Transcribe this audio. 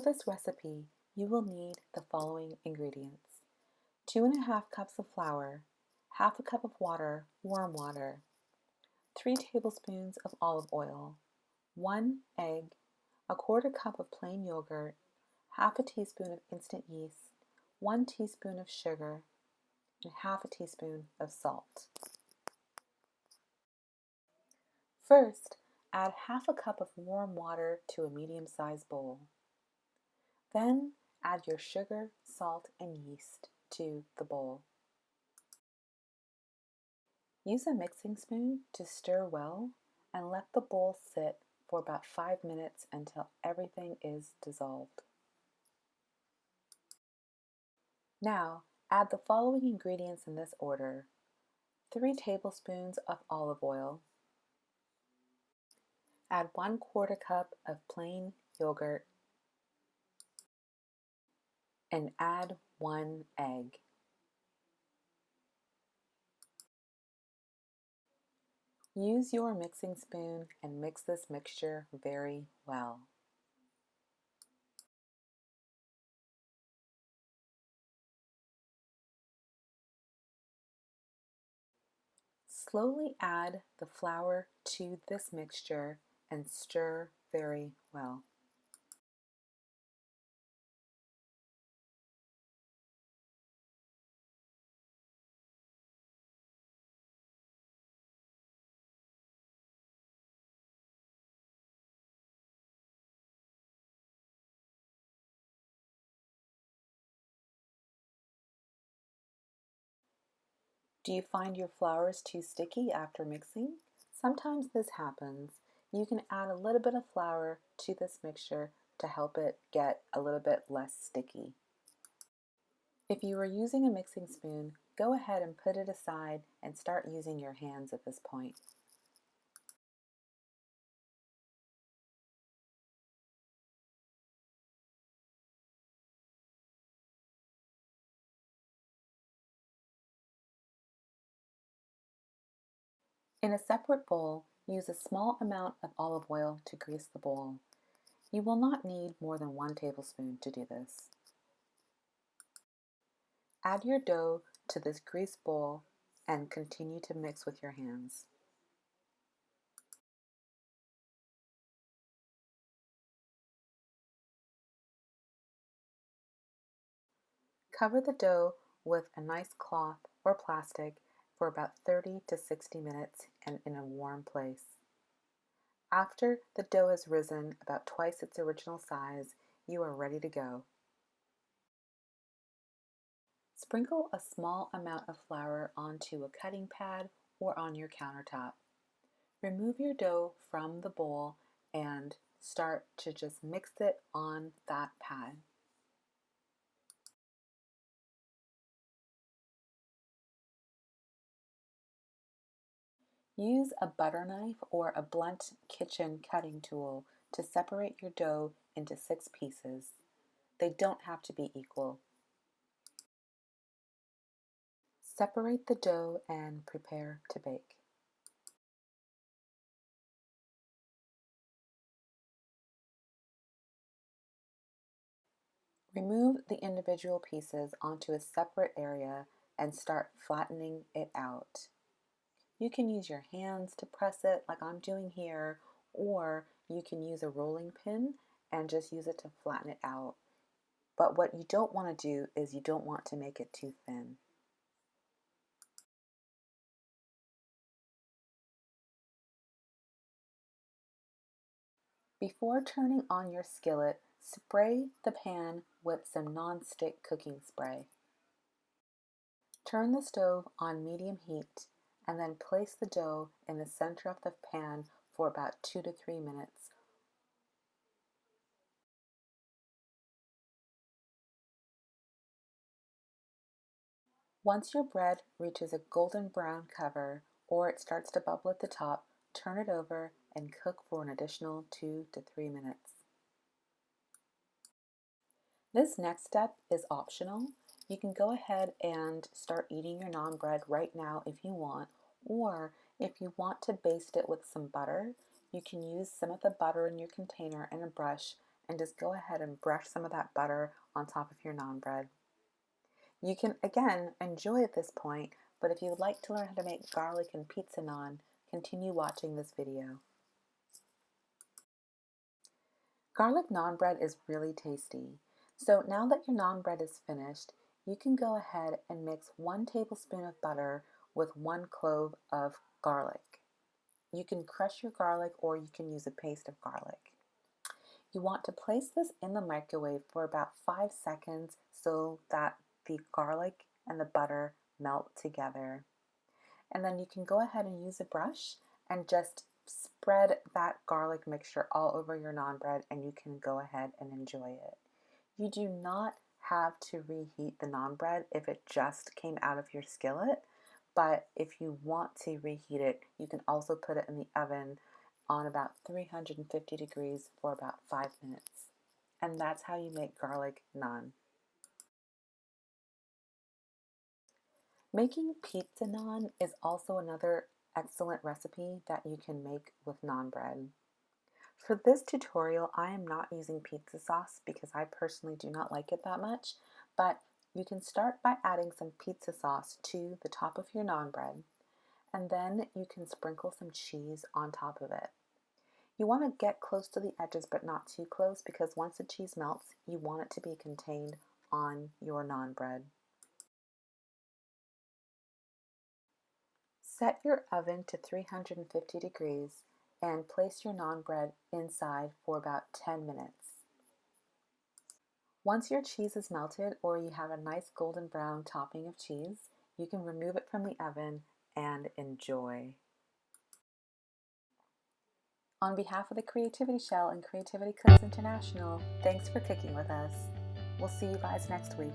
this recipe, you will need the following ingredients: 2½ cups of flour, half a cup of water, warm water, 3 tablespoons of olive oil, 1 egg, a quarter cup of plain yogurt, half a teaspoon of instant yeast, 1 teaspoon of sugar, and half a teaspoon of salt. First, add half a cup of warm water to a medium-sized bowl. Then add your sugar, salt, and yeast to the bowl. Use a mixing spoon to stir well and let the bowl sit for about 5 minutes until everything is dissolved. Now, add the following ingredients in this order: 3 tablespoons of olive oil, add 1/4 cup of plain yogurt, and add 1 egg. Use your mixing spoon and mix this mixture very well. Slowly add the flour to this mixture and stir very well. Do you find your flour is too sticky after mixing? Sometimes this happens. You can add a little bit of flour to this mixture to help it get a little bit less sticky. If you are using a mixing spoon, go ahead and put it aside and start using your hands at this point. In a separate bowl, use a small amount of olive oil to grease the bowl. You will not need more than 1 tablespoon to do this. Add your dough to this greased bowl and continue to mix with your hands. Cover the dough with a nice cloth or plastic for about 30 to 60 minutes and in a warm place. After the dough has risen about twice its original size, you are ready to go. Sprinkle a small amount of flour onto a cutting pad or on your countertop. Remove your dough from the bowl and start to just mix it on that pad. Use a butter knife or a blunt kitchen cutting tool to separate your dough into 6 pieces. They don't have to be equal. Separate the dough and prepare to bake. Remove the individual pieces onto a separate area and start flattening it out. You can use your hands to press it like I'm doing here, or you can use a rolling pin and just use it to flatten it out. But what you don't want to do is you don't want to make it too thin. Before turning on your skillet, spray the pan with some non-stick cooking spray. Turn the stove on medium heat and then place the dough in the center of the pan for about 2 to 3 minutes. Once your bread reaches a golden brown cover or it starts to bubble at the top, turn it over and cook for an additional 2 to 3 minutes. This next step is optional. You can go ahead and start eating your naan bread right now if you want, or if you want to baste it with some butter, you can use some of the butter in your container and a brush and just go ahead and brush some of that butter on top of your naan bread. You can, again, enjoy at this point, but if you would like to learn how to make garlic and pizza naan, continue watching this video. Garlic naan bread is really tasty. So now that your naan bread is finished, you can go ahead and mix 1 tablespoon of butter with 1 clove of garlic. You can crush your garlic or you can use a paste of garlic. You want to place this in the microwave for about 5 seconds so that the garlic and the butter melt together. And then you can go ahead and use a brush and just spread that garlic mixture all over your naan bread, and you can go ahead and enjoy it. You do not have to reheat the naan bread if it just came out of your skillet, but if you want to reheat it, you can also put it in the oven on about 350 degrees for about 5 minutes. And that's how you make garlic naan. Making pizza naan is also another excellent recipe that you can make with naan bread. For this tutorial, I am not using pizza sauce because I personally do not like it that much, but you can start by adding some pizza sauce to the top of your naan bread, and then you can sprinkle some cheese on top of it. You want to get close to the edges but not too close, because once the cheese melts, you want it to be contained on your naan bread. Set your oven to 350 degrees and place your naan bread inside for about 10 minutes. Once your cheese is melted or you have a nice golden brown topping of cheese, you can remove it from the oven and enjoy. On behalf of the Creativity Shell and Creativity Cooks International, thanks for cooking with us. We'll see you guys next week.